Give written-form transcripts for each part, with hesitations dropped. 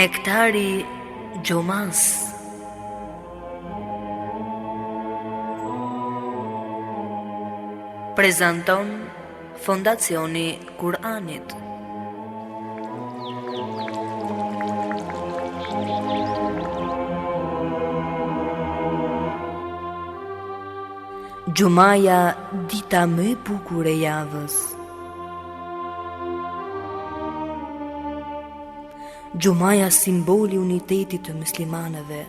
Nektari Gjumas. Prezanton Fondacioni Kur'anit. Gjumaja, dita më e bukur e javës. Gjumaja, simboli unitetit të muslimanëve.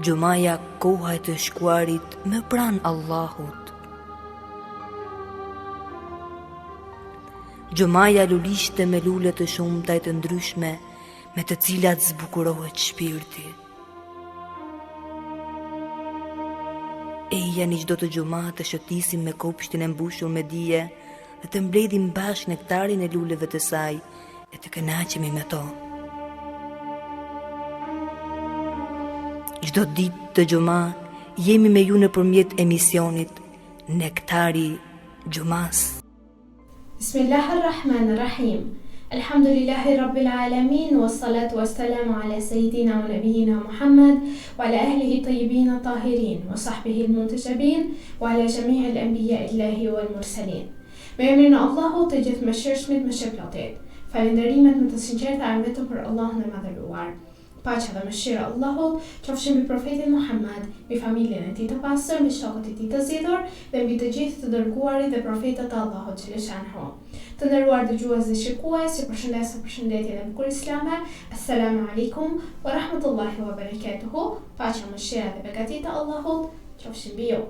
Gjumaja, koha e të shkuarit më pranë Allahut. Gjumaja, lulishte me lule të shumta e të ndryshme, me të cilat zbukurohet shpirti. Eja një çdo të gjuma të shëtisim me kopshtin e mbushur me dije dhe të mbledhim bashkë nektarin e luleve të saj e të kënaqemi me to. Çdo ditë të gjuma jemi me ju nëpërmjet emisionit Nektari Gjumas. Bismillahirrahmanirrahim. Alhamdulillahi Rabbil Alamin, wassalatu wassalamu ala Sayyidina wa Nabiyina Muhammad, wa ala ahlihi tayyibin tahirin, wa sahbihi al-muntajabin, wa ala jami'i al-anbiya illahi wal mursalin. Me emrin e Allahut të gjithë mëshirshmit, mëshirplotit. Falënderimet më të sinqerta janë vetëm për Allahun e madhëruar. Paqja dhe mëshira e Allahut qofshin mbi profetin Muhammad, mbi familjen e tij të pastër, mbi shokët e tij të zgjedhur dhe mbi të gjithë të dërguarit dhe profetët e Allahut xhaleshanhu. Të nderuar dëgjues dhe shikues, ju përshëndes me përshëndetjen e bukur islame. Assalamu alaikum wa rahmatullahi wa barakatuhu. Paqja, mëshira dhe beqatia e Allahut qofshin mbi ju.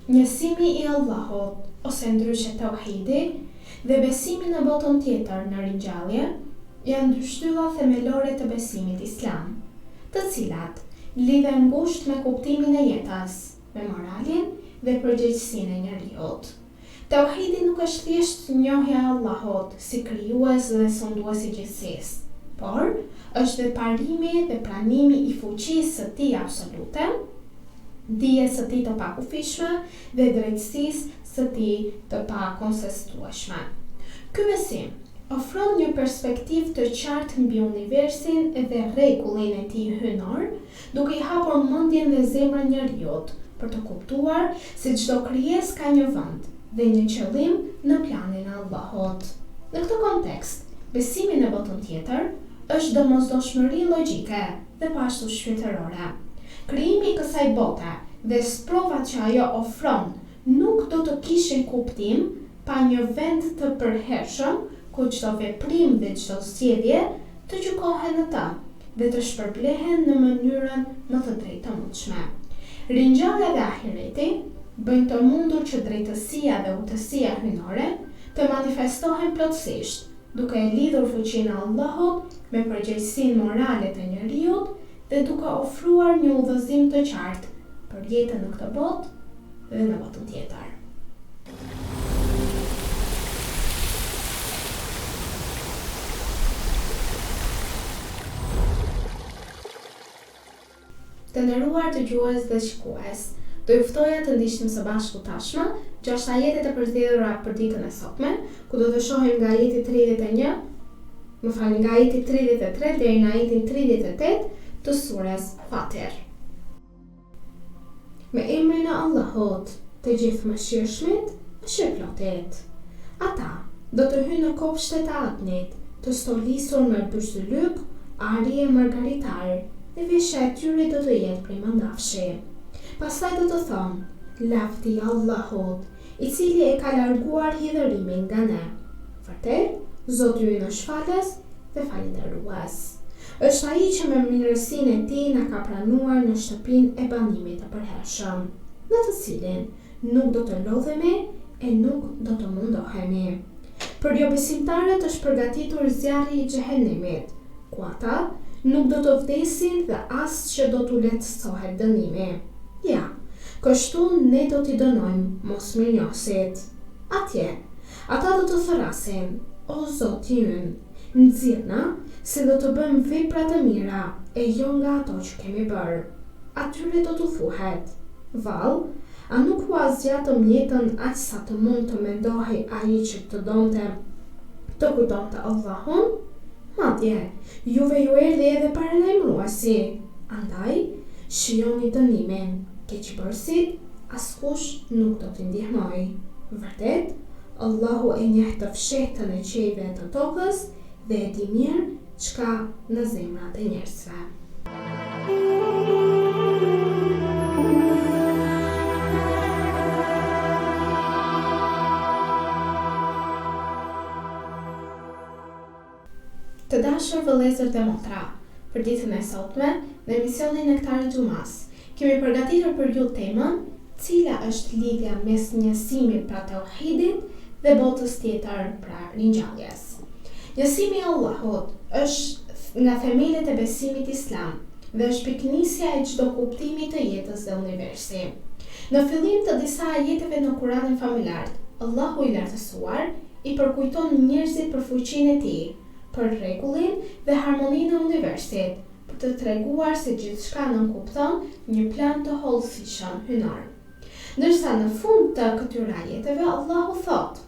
Njësimi i Allahut, ose ndryshe tauhidi, dhe besimi në botën tjetër në ringjallje, janë dy shtylla themelore të besimit islam, të cilat lidhen ngushtë me kuptimin e jetës, me moralin dhe përgjegjësinë e njeriut. Tauhidi nuk është thjesht njohja e Allahut si krijues dhe sundues i gjithësisë, por është dhe parimi dhe pranimi i fuqisë së tij absolute, dijes së tij të pakufishme dhe drejtësisë së tij të pakontestueshme. Ky besim ofron një perspektivë të qartë mbi universin dhe rregullin e tij hyjnor, duke i hapur mendjen dhe zemrën njeriut për të kuptuar se çdo krijesë ka një vend dhe një qëllim në planin e Allahut. Në këtë kontekst, besimi në botën tjetër është domosdoshmëri logjike dhe po ashtu shpirtërore. Krijimi i kësaj bote dhe sprovat që ajo ofron nuk do të kishin kuptim pa një vend të përhershëm ku çdo veprim dhe çdo zgjedhje të gjykohen në të dhe të shpërblehen në mënyrën më të drejtë të mundshme. Ringjallja dhe ahireti bëjnë të mundur që drejtësia dhe urtësia hyjnore të manifestohen plotësisht, duke e lidhur fuqinë e Allahut me përgjegjësinë morale të njeriut dhe duke ofruar një udhëzim të qartë për jetën në këtë botë dhe në botën tjetër. Të nderuar dëgjues dhe shikues, do ju ftoja të ndiqnim së bashku tashmë 6 ajetet e përzgjedhura për ditën e sotme, ku do të shohim nga ajeti 31, nga ajeti 33 deri në ajetin 38 të surës Fatir. Me emrin e Allahut, të gjithë mëshirshmit, mëshirplotit. Ata do të hyjnë në kopshtet e Adnit, të stolisur me byrsëlyk, ari e margaritar, dhe veshja e tyre do të jetë prej mandafshi. Pastaj do të thonë, lavdi Allahut, i cili e ka larguar hidhërimin nga ne. Vërtet, Zoti ynë është falës dhe falënderues. Është ai që me mirësinë e tij na ka pranuar në shtëpinë e banimit të përhershëm, në të cilin nuk do të lodhemi e nuk do të mundohemi. Për jo besimtarët është përgatitur zjarri i xhehenemit, ku ata nuk do të vdesin dhe as që do t'u lehtësohet dënimi. Ja, kështu ne do t'i dënojmë mosmirnjohësit. Atje, ata do të thërasin, o Zoti ynë, nxirrna se do të bëjmë vepra të mira e jo nga ato që kemi bërë. Atyre do të thuhet: vallë, a nuk u zgjatëm jetën aq sa të mund të mendohej ai që të kujtonte Allahun? Madje, juve ju erdhi edhe paralajmëruesi. Andaj, shijoni dënimin. Keqbërësit, askush nuk do t'i ndihmoj. Vërtet, Allahu e njeh të fshehtën e qiejve të tokës dhe e di mirë çka në zemrat e njerëzve. Të dashur vëllezër dhe motra, për ditën e sotme, në emisionin Nektari Xhumas, kemi përgatitur për ju temën cila është lidhja mes njësimit pra tauhidit dhe botës tjetër pra ringjalljes. Njësimi i Allahut është nga themelet e besimit islam dhe është piknisja e çdo kuptimi të jetës dhe universi. Në fillim të disa ajeteve në Kur'anin familjar, Allahu i lartësuar i përkujton njerëzit për fuqinë e tij, për rregullin dhe harmoninë e universit, për të treguar se gjithçka nënkupton një plan të hollësishëm hynar. Ndërsa në fund të këtyre ajeteve Allahu thot: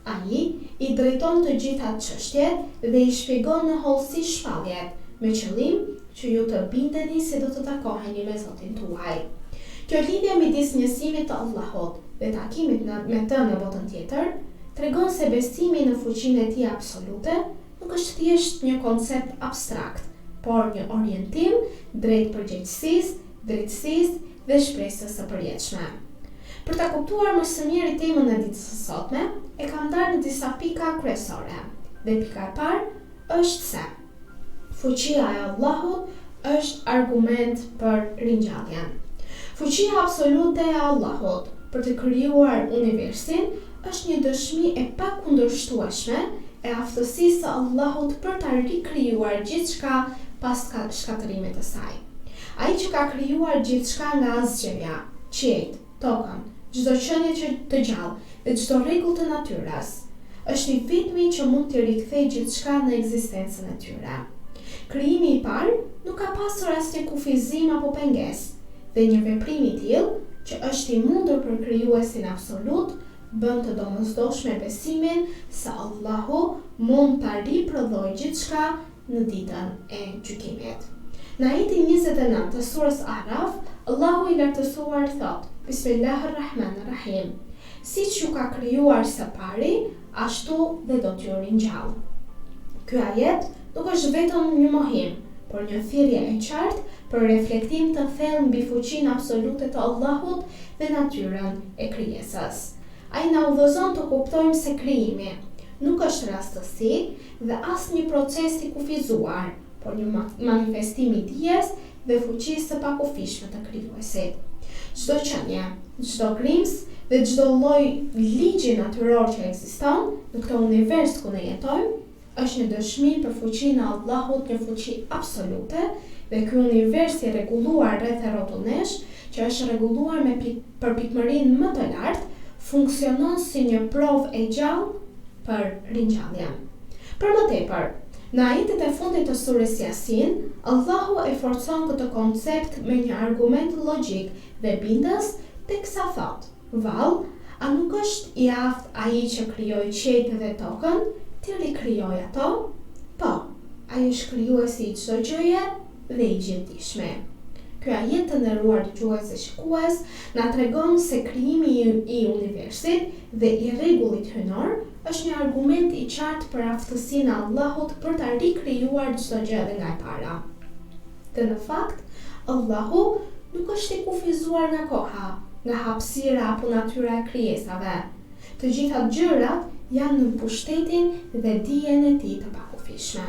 ai i drejton të gjitha çështjet dhe i shpjegon në hollësi shpalljet, me qëllim që ju të bindeni se do të takoheni me Zotin tuaj. Kjo lidhje midis njësimit të Allahut dhe takimit me të në botën tjetër tregon se besimi në fuqinë e tij absolute nuk është thjesht një koncept abstrakt, por një orientim drejt përgjegjësisë, drejtësisë dhe shpresës së përjetshme. Për ta kuptuar më së miri temën e ditës së sotme, e kam ndarë në disa pika kryesore. Dhe pika e parë është se fuqia e Allahut është argument për ringjalljen. Fuqia absolute e Allahut për të krijuar universin është një dëshmi e pakundërshtueshme e aftësisë së Allahut për ta rikrijuar gjithçka pas shkatërimit të saj. Ai që ka krijuar gjithçka nga asgjëja, qiejt, tokën, çdo qenie të gjallë dhe çdo rregull të natyrës, është i vetmi që mund të rikthejë gjithçka në ekzistencën e tyre. Krijimi i parë nuk ka pasur asnjë kufizim apo pengesë, dhe një veprim i tillë që është i mundur për krijuesin absolut bën të domosdoshme besimin se Allahu mund ta riprodhojë gjithçka në ditën e gjykimit. Në ajetin 29 të surës Araf, Allahu i lartësuar thot: Bismillahirrahmanirrahim. Siç ju ka krijuar së pari, ashtu dhe do t'ju ringjall. Ky ajet nuk është vetëm një mohim, por një thirrje e qartë për reflektim të thellë mbi fuqinë absolute të Allahut dhe natyrën e krijesës. Ai na udhëzon të kuptojmë se krijimi nuk është rastësi dhe asnjë proces i kufizuar, por një manifestim i dijes dhe fuqisë së pakufishme të krijuesit. Çdo qenie, çdo grims dhe çdo lloj ligji natyror që ekziston në këtë univers ku ne jetojmë është një dëshmi për fuqinë e Allahut, një fuqi absolute, dhe ky univers i rregulluar rreth e rrotull nesh, që është rregulluar për pikëmërinë më të lartë, funksionon si një provë e gjallë për ringjalljen. Për më tepër, në ajetet e fundit të surës Yasin, Allahu e forcon këtë koncept me një argument logjik dhe bindës, teksa thot: vallë, a nuk është i aftë ai që krijoi qiejt dhe tokën, ti rikrijoj ato? Po, ai është krijuesi i çdo gjëje dhe i gjithdijshme. Ky ajet të nderuar dëgjues dhe shikues na tregon se krijimi i universit dhe i rregullit hyjnor është një argument i qartë për aftësinë e Allahut për ta rikrijuar çdo gjë edhe nga e para. Dhe në fakt, Allahu nuk është i kufizuar nga koha, nga hapësira apo natyra e krijesave. Të gjitha gjërat janë në pushtetin dhe dijen e tij të pakufishme.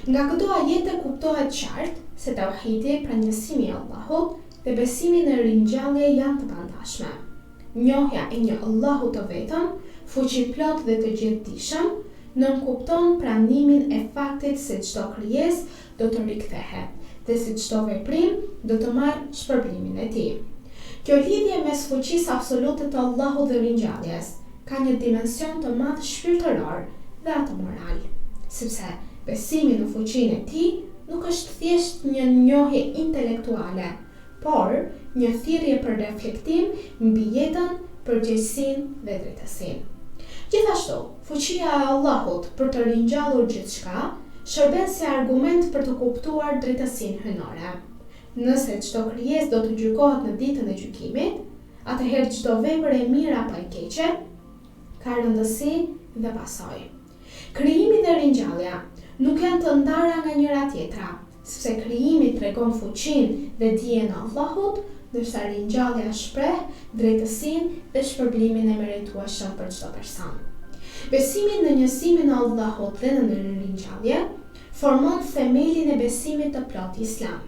Nga këto ajete kuptohet qartë se tauhidi, pra njësimi i Allahut dhe besimi në ringjallje janë të pandashme. Njohja e një Allahu të vetëm, fuqiplot dhe të gjithdijshëm, nënkupton pranimin e faktit se çdo krijesë do të rikthehet dhe se çdo veprim do të marrë shpërblimin e tij. Kjo lidhje mes fuqisë absolute të Allahut dhe ringjalljes ka një dimension të madh shpirtëror dhe atë moral, sepse Besimi në fuqinë e tij nuk është thjesht një njohje intelektuale, por një thirrje për reflektim mbi jetën, përgjegjësinë dhe drejtësinë. Gjithashtu, fuqia e Allahut për të ringjallur gjithçka shërben si argument për të kuptuar drejtësinë hyjnore. Nëse çdo krijesë do të gjykohet në ditën e gjykimit, atëherë çdo vepër e mirë apo e keqe ka rëndësi dhe pasojë. Krijimi dhe ringjallja nuk janë të ndara nga njëra tjetra, sepse krijimi tregon fuqinë dhe dijen e Allahut, ndërsa ringjallja shpreh drejtësinë dhe shpërblimin e meritueshëm për çdo person. Besimi në njësimin e Allahut dhe në ringjallje formon themelin e besimit të plotë islam,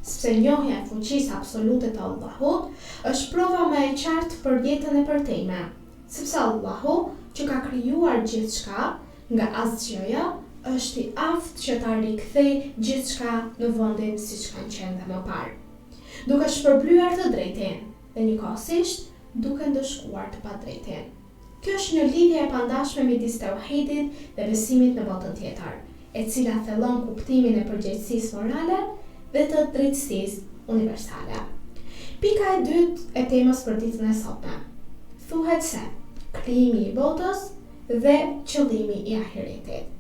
sepse njohja e fuqisë absolute të Allahut është prova më e qartë për jetën e përtejme, sepse Allahu që ka krijuar gjithçka nga asgjëja është i aftë që ta rikthej gjithçka në vendin siç kanë qenë dhe më parë, duke shpërblyer të drejten dhe njëkohësisht duke ndëshkuar të padrejten. Kjo është një lidhje e pandashme midis tauhidit dhe besimit në botën tjetër, e cila thellon kuptimin e përgjegjësisë morale dhe të drejtësisë universale. Pika e dytë e temës për ditën e sotme. Thuhet se krijimi i botës dhe qëllimi i ahiretit.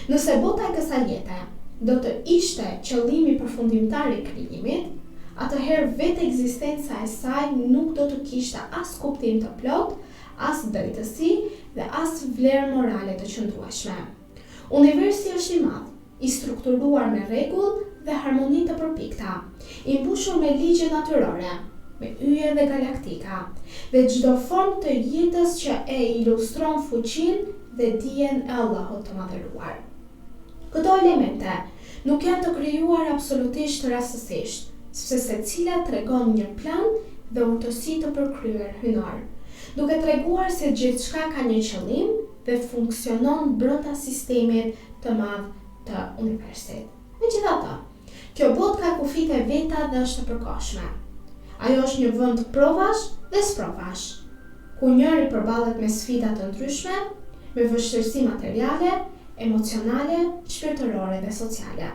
Nëse bota e kësaj jete do të ishte qëllimi përfundimtar i krijimit, atëherë vetë ekzistenca e saj nuk do të kishte as kuptim të plot, as drejtësi dhe as vlerë morale të qëndrueshme. Universi është i madh, i strukturuar me rregull dhe harmoni të përpikta, i mbushur me ligje natyrore, me yje dhe galaktika, dhe çdo formë të jetës që e ilustron fuqinë dhe dijen e Allahut të madhëruar. Këto elemente nuk janë të krijuar absolutisht rastësisht, sepse secila tregon një plan dhe urtësi të përkryer hyjnor, duke treguar se gjithçka ka një qëllim dhe funksionon brenda sistemit të madh të universit. Megjithatë, kjo botë ka kufijtë e veta dhe është e përkohshme. Ajo është një vend provash dhe sprovash, ku njëri përballet me sfida të ndryshme, me vështirësi materiale, emocionale, shpirtërore dhe sociale.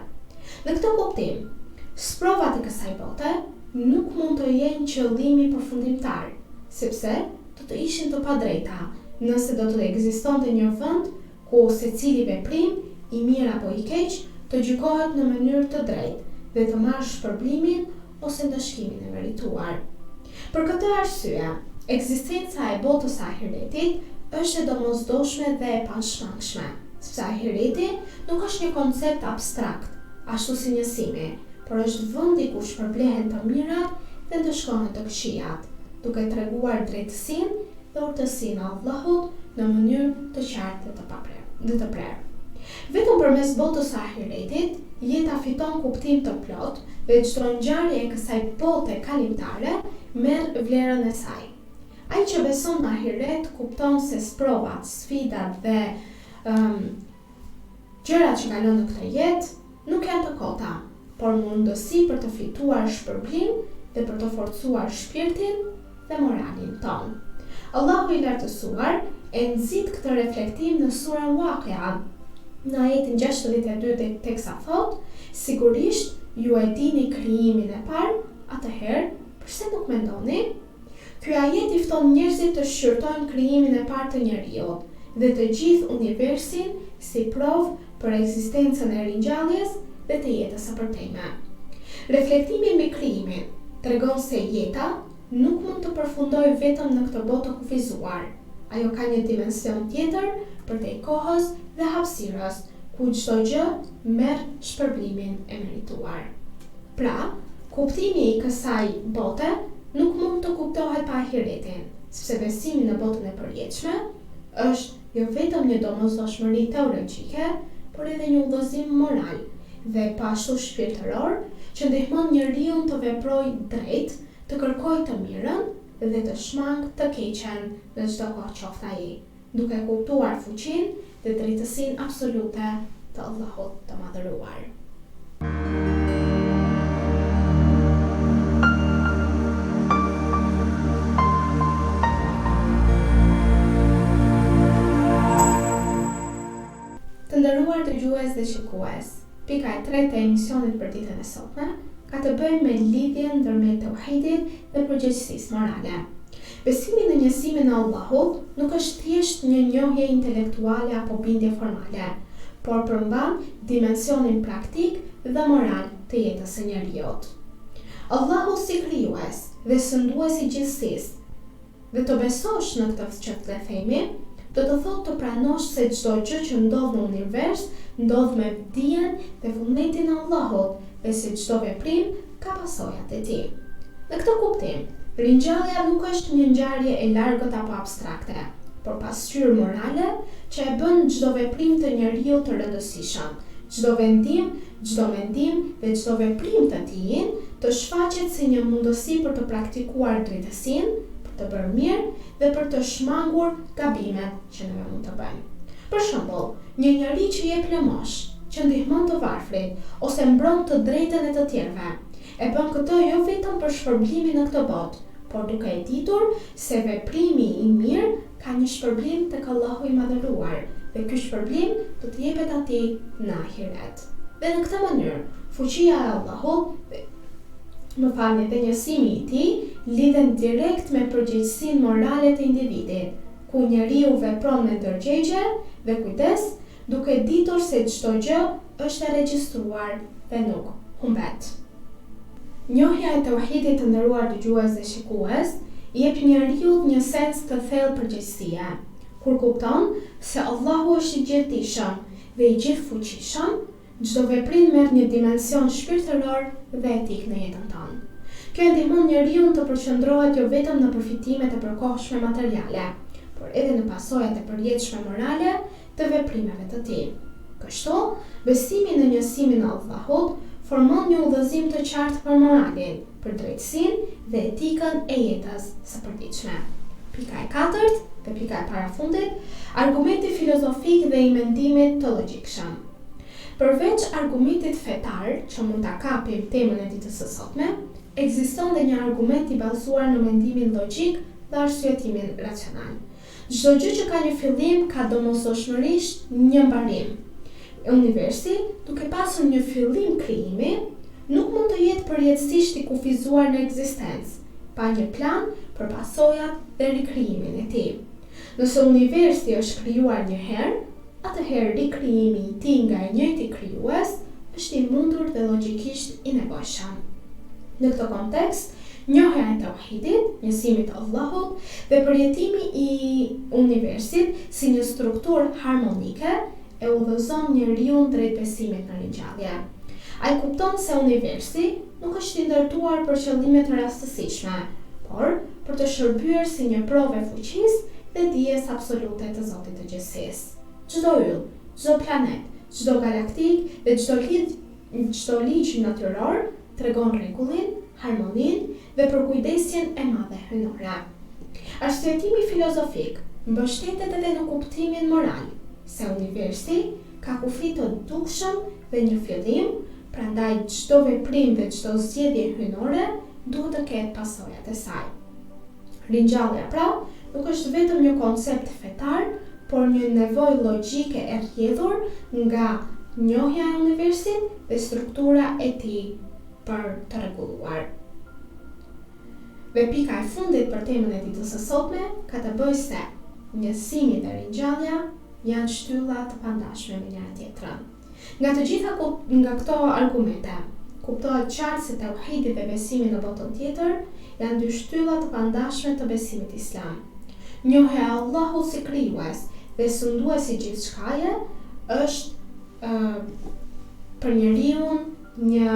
Në këtë kuptim, sprovat e kësaj bote nuk mund të jenë qëllimi përfundimtar, sepse do të ishin të padrejta nëse do të ekzistonte një vend ku secili veprim, i mirë apo i keq, të gjykohet në mënyrë të drejtë dhe të marrë shpërblimin ose ndëshkimin e merituar. Për këtë arsye, ekzistenca e botës së ahiretit është e domosdoshme dhe e pashmangshme, sepse ahireti nuk është një koncept abstrakt, ashtu si njësimi, por është vendi ku shpërblehen të mirat dhe ndëshkohen të këqijat, duke treguar drejtësinë dhe urtësinë e Allahut në mënyrë të qartë dhe të prerë. Vetëm përmes botës së ahiretit, jeta fiton kuptim të plot dhe çdo ngjarje e kësaj bote kalimtare merr vlerën e saj. Ai që beson në ahiret kupton se sprovat, sfidat dhe gjërat që kalon në këtë jetë nuk janë të kota, por mundësi për të fituar shpërblim dhe për të forcuar shpirtin dhe moralin ton. Allahu i lartësuar e nxit këtë reflektim në surën Waqia, në ajetin 62 teksa thot, sigurisht ju e dini krijimin e parë, atëherë pse nuk mendoni? Ky ajet i fton njerëzit të shqyrtojnë krijimin e parë të njeriut dhe të gjithë universin si provë për ekzistencën e ringjalljes dhe të jetës së përtejme. Reflektimi mbi krijimin tregon se jeta nuk mund të përfundojë vetëm në këtë botë të kufizuar. Ajo ka një dimension tjetër përtej kohës dhe hapësirës, ku çdo gjë merr shpërblimin e merituar. Pra, kuptimi i kësaj bote nuk mund të kuptohet pa ahiretin, sepse besimi në botën e përjetshme është jo vetëm një domosdoshmëri teologjike, por edhe një udhëzim moral dhe pashtu shpirtëror që ndihmon njeriu të veprojë drejt, të kërkojë të mirën dhe të shmangë të keqen në çdo kohë qoftë ai, duke kuptuar fuqinë dhe drejtësinë absolute të Allahut të madhëruar. Të nderuar dëgjues dhe shikues. Pika e tretë e emisionit për ditën e sotme ka të bëjë me lidhjen ndërmjet tauhidit dhe përgjegjësisë morale. Besimi në njësimin e Allahut nuk është thjesht një njohje intelektuale apo bindje formale, por përmban dimensionin praktik dhe moral të jetës së njerëzit. Allahu si krijues dhe sundues i gjithësisë, dhe të besosh në këtë që të themi, do të thotë të pranosh se çdo gjë që ndodh në univers ndodh me dijen dhe vullnetin e Allahut dhe se çdo veprim ka pasojat e tij. Në këtë kuptim, ringjallja nuk është një ngjarje e largët apo abstrakte, por pasqyrë morale që e bën çdo veprim të njeriu të rëndësishëm, çdo vendim, çdo mendim dhe çdo veprim të tij të shfaqet si një mundësi për të praktikuar drejtësinë, të bërë mirë dhe për të shmangur gabimet që ne mund të bëjmë. Për shembull, një njeri që jep lëmosh, që ndihmon të varfrit ose mbron të drejtën e të tjerëve, e bën këtë jo vetëm për shpërblimin në këtë botë, por duke e ditur se veprimi i mirë ka një shpërblim tek Allahu i madhëruar dhe ky shpërblim do të jepet atij në ahiret. Dhe në këtë mënyrë, fuqia e Allahut dhe njësimi i tij lidhen direkt me përgjegjësinë morale të individit, ku njeriu vepron me ndërgjegje dhe kujdes, duke ditur se çdo gjë është e regjistruar dhe nuk humbet. Njohja e tauhidit të nderuar dëgjues dhe shikues jep njeriu një sens të thellë përgjegjësie, kur kupton se Allahu është i gjithdijshëm dhe i gjithfuqishëm. Çdo veprim merr një dimension shpirtëror dhe etik në jetën tonë. Kjo e ndihmon njeriu të përqendrohet jo vetëm në përfitimet e përkohshme materiale, por edhe në pasojat e përjetshme morale të veprimeve të tij. Kështu, besimi në njësimin e Allahut formon një udhëzim të qartë për moralin, për drejtësinë dhe etikën e jetës së përditshme. Pika e katërt dhe pika e parafundit, argumenti filozofik dhe i mendimit të logjikshëm. Përveç argumentit fetar që mund ta kapim temën e ditës së sotme, ekziston dhe një argument i bazuar në mendimin logjik dhe arsyetimin racional. Çdo gjë që ka një fillim ka domosdoshmërisht një mbarim. Universi, duke pasur një fillim krijimi, nuk mund të jetë përjetësisht i kufizuar në ekzistencë, pa një plan për pasojat dhe rikrijimin e tij. Nëse universi është krijuar një herë, atëherë rikrijimi i tij nga i njëjti krijues është i mundur dhe logjikisht i nevojshëm. Në këtë kontekst, njohja e tauhidit, njësimit të Allahut dhe përjetimi i universit si një strukturë harmonike e udhëzon njeriu drejt besimit në ringjallje. Ai kupton se universi nuk është i ndërtuar për qëllime të rastësishme, por për të shërbyer si një provë fuqisë dhe dijes absolute të Zotit të gjithësisë. Çdo yll, çdo planet, çdo galaktik dhe çdo ligj natyror tregon rregullin, harmoninë dhe përkujdesjen e madhe hyjnore. Arsyetimi filozofik mbështetet edhe në kuptimin moral, se universi ka kufi të dukshëm dhe një fillim, prandaj çdo veprim dhe çdo zgjedhje hyjnore duhet të ketë pasojat e saj. Ringjallja pra nuk është vetëm një koncept fetar, por një nevojë logjike e rrjedhur nga njohja e universit dhe struktura e tij për të rregulluar. Dhe pika e fundit për temën e ditës së sotme ka të bëjë se njësimi dhe ringjallja janë shtylla të pandashme me njëra tjetrën. Nga këto argumente, kuptohet qartë se tauhidi dhe besimi në botën tjetër janë dy shtylla të pandashme të besimit islam. Njohja e Allahut si krijues dhe sundues i gjithçkaje është për njeriu një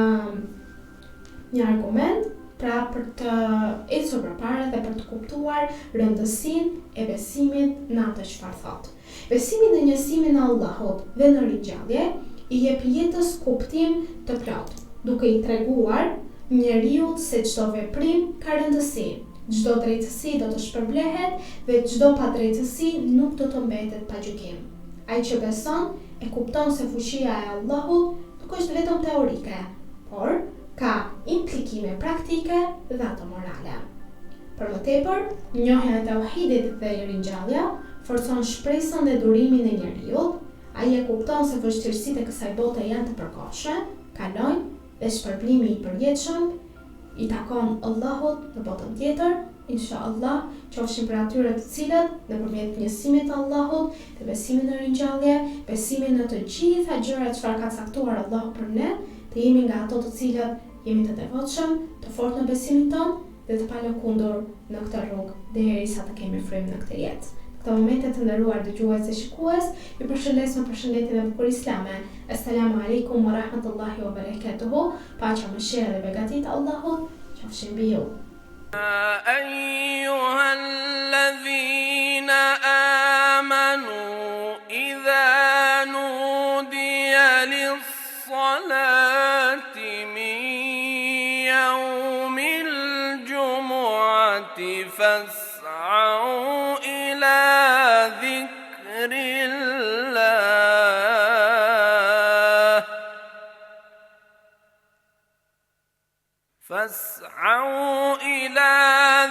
argument pra për të ecur përpara dhe për të kuptuar rëndësinë e besimit në atë çfarë thotë. Besimi në njësimin e Allahut dhe në ringjallje i jep jetës kuptim të plotë, duke i treguar njeriu se çdo veprim ka rëndësi, çdo drejtësi do të shpërblehet dhe çdo padrejtësi nuk do të mbetet pa gjykim. Ai që beson e kupton se fuqia e Allahut nuk është vetëm teorike, por ka implikime praktike dhe ato morale. Për më tepër, njohja e tauhidit dhe ringjallja forcon shpresën dhe durimin e njeriut. Ai ai e kupton se vështirësitë e kësaj bote janë të përkohshme, kalojnë dhe shpërblimi i përjetshëm i takon Allahut në botën tjetër. Inshallah, qofshin për atyre të cilët nëpërmjet njësimit të Allahut dhe besimit në ringjallje, besimit në të gjitha gjërat çfarë ka caktuar Allahu për ne, të jemi nga ato të cilët jemi të devotshëm, të fortë në besimin ton dhe të palëkundur në këtë rrugë derisa të kemi frym në këtë jetë. Në këto momente të nderuar dëgjues dhe shikues, ju përshëndes me përshëndetjen e bukur islame. Assalamu alaikum wa rahmatullahi wa barakatuhu. Paqja, mëshira dhe begatit Allahut qofshin mbi ju. أيها الذين آمنوا إذا نودي للصلاة من يوم الجمعة فاسعوا إلى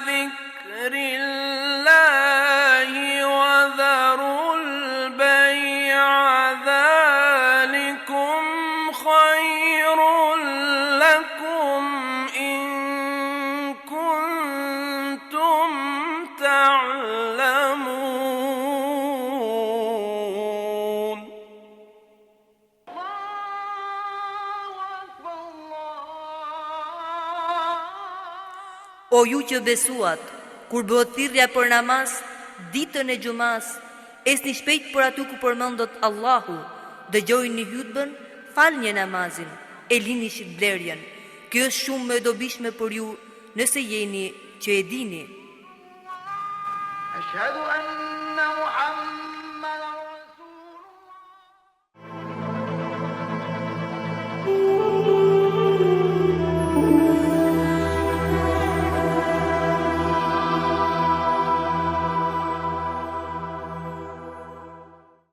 ذكر الله وذروا البيع ذلكم خير لكم إن كنتم تعلمون. O ju që besuat, kur bëhet thirrja për namaz, ditën e xumas, esni shpejt për aty ku përmendet Allahu, dëgjojini hutbën, falni namazin, e lini shitblerjen. Kjo është shumë më e dobishme për ju nëse jeni që e dini. أشهد أن